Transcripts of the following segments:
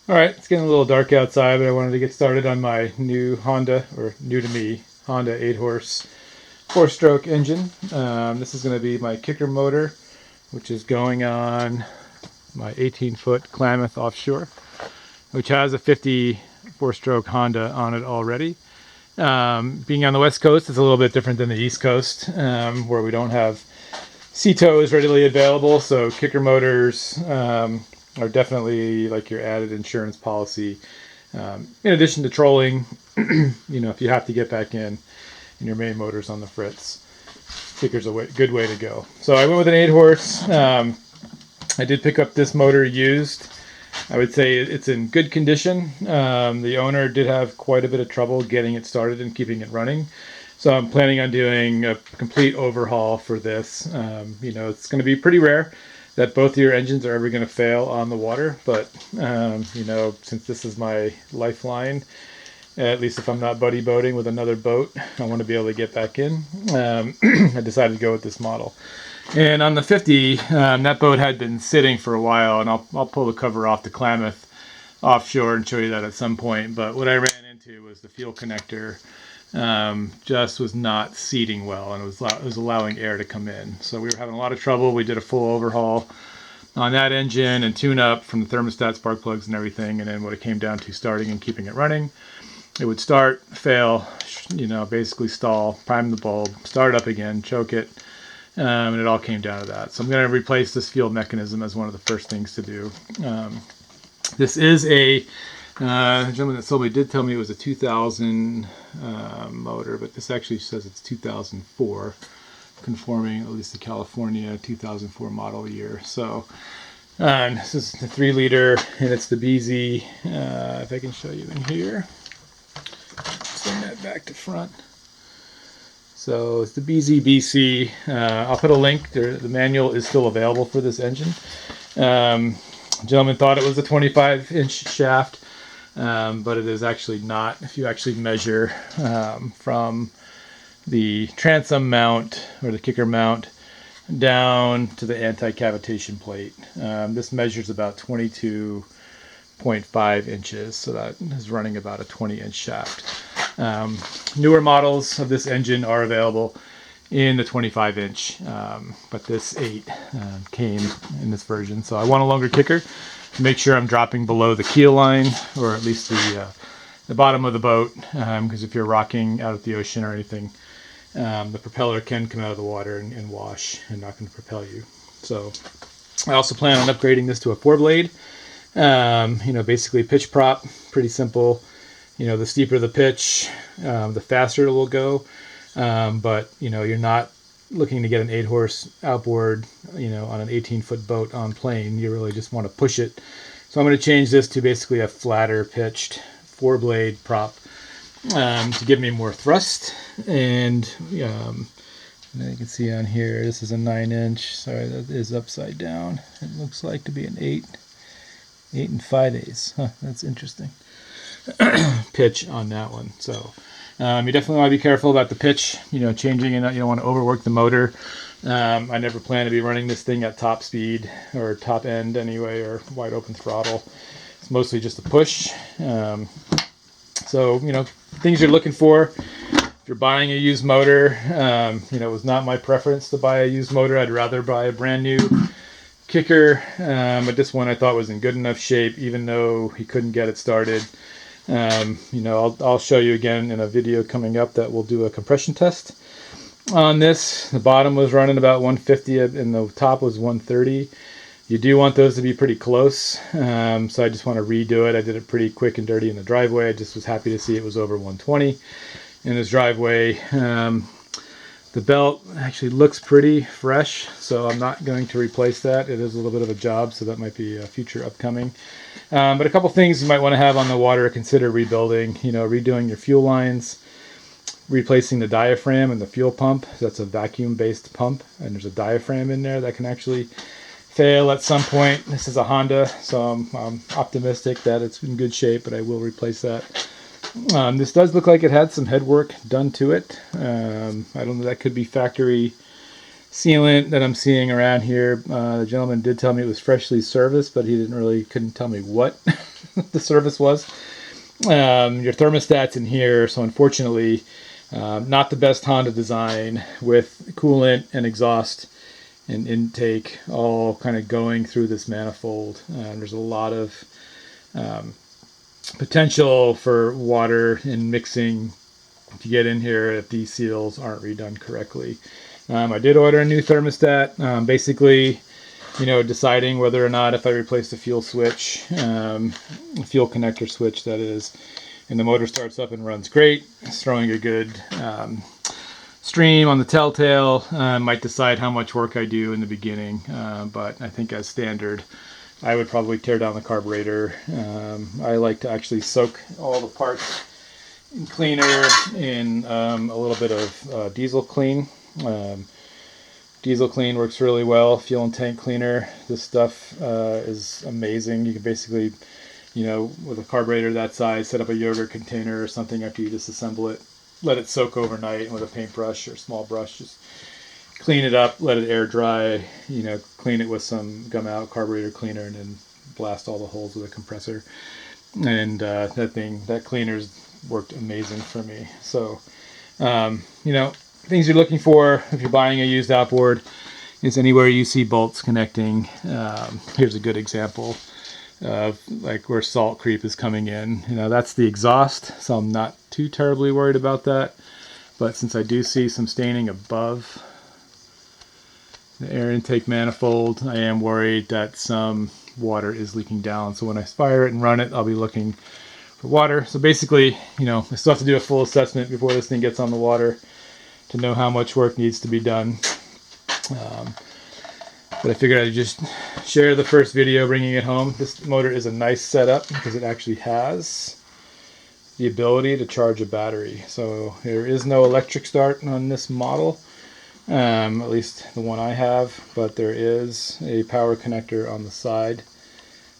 All right, it's getting a little dark outside, but I wanted to get started on my new Honda, or new to me, Honda 8-horse 4-stroke engine. This is going to be my kicker motor, which is going on my 18-foot Klamath offshore, which has a 54-stroke Honda on it already. Being on the West Coast, it's a little bit different than the East Coast, where we don't have sea tows readily available, so kicker motors are definitely like your added insurance policy. In addition to trolling, if you have to get back in and your main motor's on the fritz, kicker's a good way to go. So I went with an 8-horse. I did pick up this motor used. I would say it's in good condition. The owner did have quite a bit of trouble getting it started and keeping it running. So I'm planning on doing a complete overhaul for this. It's going to be pretty rare that both of your engines are ever going to fail on the water. But, since this is my lifeline, at least if I'm not buddy boating with another boat, I want to be able to get back in. I decided to go with this model. And on the 50, that boat had been sitting for a while, and I'll pull the cover off the Klamath offshore and show you that at some point. But what I ran into was the fuel connector just was not seating well, and it was allowing air to come in. So we were having a lot of trouble. We did a full overhaul on that engine and tune up from the thermostat, spark plugs, and everything. And then what it came down to starting and keeping it running, it would start, fail, basically stall, prime the bulb, start it up again, choke it. And it all came down to that. So I'm going to replace this fuel mechanism as one of the first things to do. This is a gentleman that sold me did tell me it was a 2000 motor, but this actually says it's 2004, conforming at least to California 2004 model year. So this is the 3-liter, and it's the BZ. If I can show you in here, send that back to front. So it's the BZBC. I'll put a link there. The manual is still available for this engine. Gentleman thought it was a 25-inch shaft, but it is actually not. If you actually measure from the transom mount or the kicker mount down to the anti-cavitation plate, this measures about 22.5 inches, so that is running about a 20-inch shaft. Newer models of this engine are available in the 25-inch, but this 8 came in this version. So I want a longer kicker to make sure I'm dropping below the keel line, or at least the bottom of the boat, because if you're rocking out at the ocean or anything, the propeller can come out of the water and wash and not going to propel you. So I also plan on upgrading this to a 4-blade. Basically pitch prop, pretty simple. The steeper the pitch, the faster it will go. But you're not looking to get an 8-horse outboard, on an 18-foot boat on plane. You really just want to push it. So I'm going to change this to basically a flatter pitched 4-blade prop to give me more thrust. And you can see on here, this is a 9-inch. Sorry, that is upside down. It looks like to be an 8 5/8. Huh, that's interesting. Pitch on that one. So you definitely want to be careful about the pitch, changing, and you don't want to overwork the motor. I never plan to be running this thing at top speed or top end anyway, or wide open throttle. It's mostly just a push. So things you're looking for if you're buying a used motor. It was not my preference to buy a used motor. I'd rather buy a brand new kicker, but this one I thought was in good enough shape, even though he couldn't get it started. I'll show you again in a video coming up that we'll do a compression test on this. The bottom was running about 150 and the top was 130. You do want those to be pretty close, so I just want to redo it. I did it pretty quick and dirty in the driveway. I just was happy to see it was over 120 in this driveway. The belt actually looks pretty fresh, so I'm not going to replace that. It is a little bit of a job, so that might be a future upcoming. But a couple things you might want to have on the water, consider rebuilding, redoing your fuel lines, replacing the diaphragm and the fuel pump. That's a vacuum-based pump, and there's a diaphragm in there that can actually fail at some point. This is a Honda, so I'm optimistic that it's in good shape, but I will replace that. This does look like it had some head work done to it. I don't know, that could be factory sealant that I'm seeing around here. The gentleman did tell me it was freshly serviced, but he couldn't tell me what the service was. Your thermostat's in here, so unfortunately, not the best Honda design with coolant and exhaust and intake all kind of going through this manifold. There's a lot of potential for water and mixing to get in here if these seals aren't redone correctly. I did order a new thermostat. Basically, deciding whether or not if I replace the fuel switch, fuel connector switch that is, and the motor starts up and runs great, it's throwing a good stream on the telltale. Might decide how much work I do in the beginning, but I think as standard, I would probably tear down the carburetor. I like to actually soak all the parts in cleaner in a little bit of diesel clean. Diesel clean works really well. Fuel and tank cleaner, this stuff is amazing. You can basically, with a carburetor that size, set up a yogurt container or something after you disassemble it, let it soak overnight, and with a paintbrush or small brush, just clean it up, let it air dry, clean it with some gum out carburetor cleaner, and then blast all the holes with a compressor. And that cleaner's worked amazing for me. So, things you're looking for if you're buying a used outboard is anywhere you see bolts connecting. Here's a good example of like where salt creep is coming in. That's the exhaust, so I'm not too terribly worried about that. But since I do see some staining above the air intake manifold, I am worried that some water is leaking down. So when I fire it and run it, I'll be looking for water. So basically, I still have to do a full assessment before this thing gets on the water to know how much work needs to be done. But I figured I'd just share the first video bringing it home. This motor is a nice setup because it actually has the ability to charge a battery. So there is no electric start on this model, at least the one I have, but there is a power connector on the side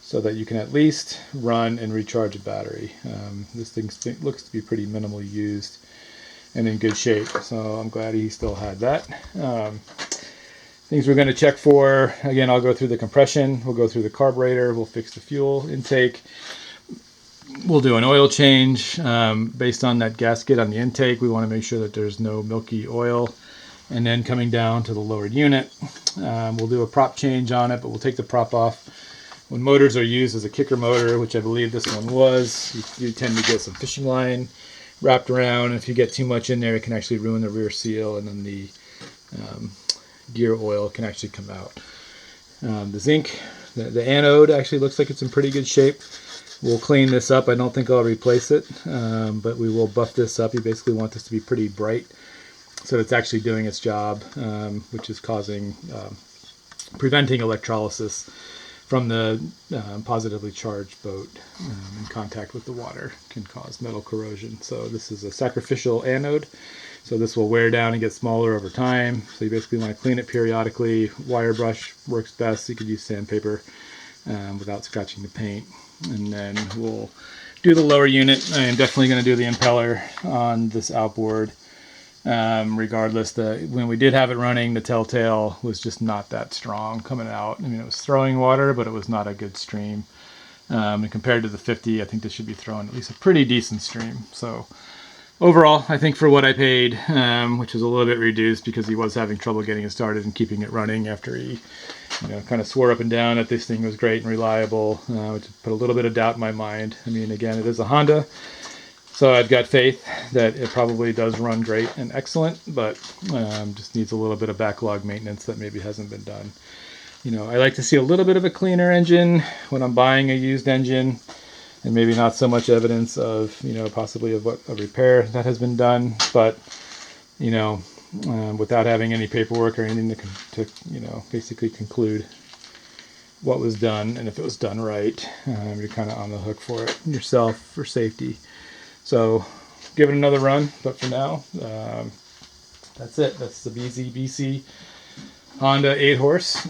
so that you can at least run and recharge a battery. This thing looks to be pretty minimally used and in good shape, so I'm glad he still had that. Things we're going to check for, again, I'll go through the compression, we'll go through the carburetor, we'll fix the fuel intake, we'll do an oil change based on that gasket on the intake. We want to make sure that there's no milky oil. And then coming down to the lowered unit, we'll do a prop change on it, but we'll take the prop off. When motors are used as a kicker motor, which I believe this one was, you tend to get some fishing line wrapped around. If you get too much in there, it can actually ruin the rear seal, and then the gear oil can actually come out. The zinc, the anode actually looks like it's in pretty good shape. We'll clean this up. I don't think I'll replace it, but we will buff this up. You basically want this to be pretty bright so it's actually doing its job, which is preventing electrolysis from the positively charged boat in contact with the water can cause metal corrosion. So this is a sacrificial anode. So this will wear down and get smaller over time. So you basically want to clean it periodically. Wire brush works best. You could use sandpaper without scratching the paint. And then we'll do the lower unit. I am definitely going to do the impeller on this outboard. Regardless, when we did have it running, the telltale was just not that strong coming out. I mean, it was throwing water, but it was not a good stream. And compared to the 50, I think this should be throwing at least a pretty decent stream. So overall, I think for what I paid, which was a little bit reduced because he was having trouble getting it started and keeping it running after he kind of swore up and down that this thing was great and reliable, which put a little bit of doubt in my mind. I mean, again, it is a Honda. So I've got faith that it probably does run great and excellent, but just needs a little bit of backlog maintenance that maybe hasn't been done. I like to see a little bit of a cleaner engine when I'm buying a used engine, and maybe not so much evidence of, possibly of a repair that has been done, but, without having any paperwork or anything to basically conclude what was done, and if it was done right, you're kind of on the hook for it yourself for safety. So give it another run, but for now, that's it. That's the BZBC Honda 8-horse,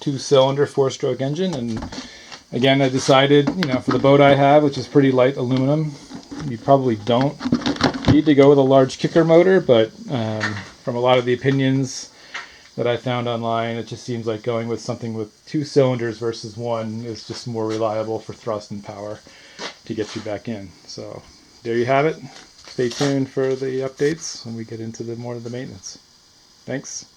2-cylinder, 4-stroke engine. And again, I decided, for the boat I have, which is pretty light aluminum, you probably don't need to go with a large kicker motor, but from a lot of the opinions that I found online. It just seems like going with something with 2 cylinders versus 1 is just more reliable for thrust and power to get you back in. So there you have it. Stay tuned for the updates when we get into more of the maintenance. Thanks.